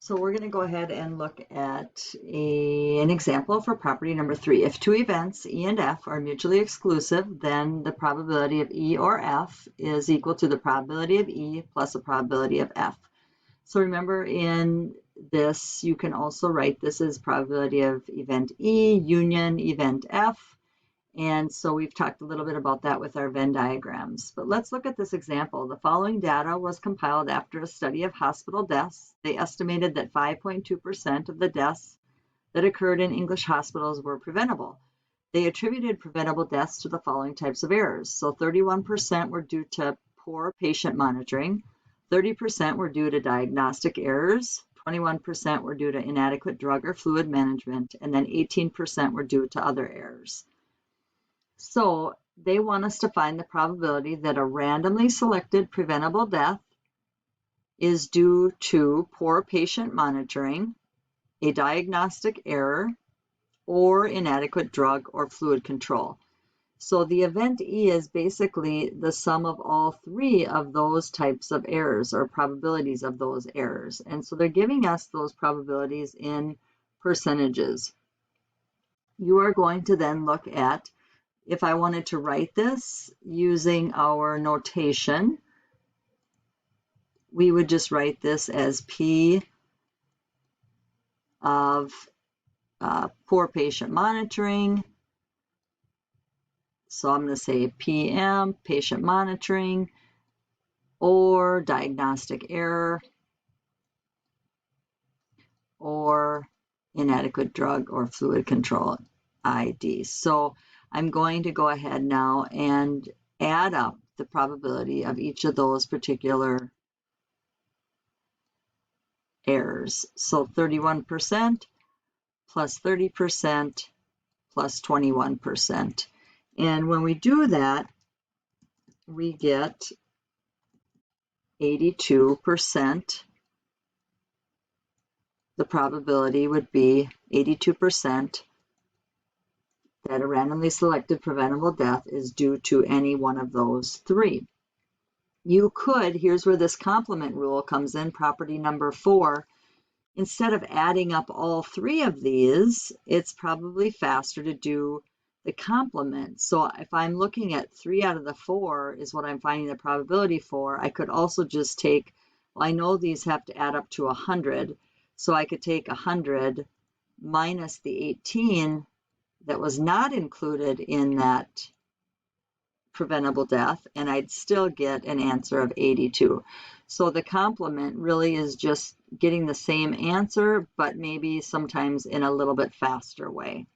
So we're going to go ahead and look at an example for property number 3. If two events, E and F, are mutually exclusive, then the probability of E or F is equal to the probability of E plus the probability of F. So remember, in this, you can also write this as probability of event E union event F. And so we've talked a little bit about that with our Venn diagrams. But let's look at this example. The following data was compiled after a study of hospital deaths. They estimated that 5.2% of the deaths that occurred in English hospitals were preventable. They attributed preventable deaths to the following types of errors. So 31% were due to poor patient monitoring, 30% were due to diagnostic errors, 21% were due to inadequate drug or fluid management, and then 18% were due to other errors. So they want us to find the probability that a randomly selected preventable death is due to poor patient monitoring, a diagnostic error, or inadequate drug or fluid control. So the event E is basically the sum of all three of those types of errors or probabilities of those errors. And so they're giving us those probabilities in percentages. You are going to then look at, if I wanted to write this using our notation, we would just write this as P of poor patient monitoring. So I'm going to say PM, patient monitoring, or diagnostic error, or inadequate drug or fluid control, ID. So I'm going to go ahead now and add up the probability of each of those particular errors. So 31% plus 30% plus 21%. And when we do that, we get 82%. The probability would be 82% that a randomly selected preventable death is due to any one of those three. You could, here's where this complement rule comes in, property number 4. Instead of adding up all three of these, it's probably faster to do the complement. So if I'm looking at 3 out of the 4 is what I'm finding the probability for, I could also just take, well, I know these have to add up to 100, so I could take 100 minus the 18 that was not included in that preventable death, and I'd still get an answer of 82. So the complement really is just getting the same answer, but maybe sometimes in a little bit faster way.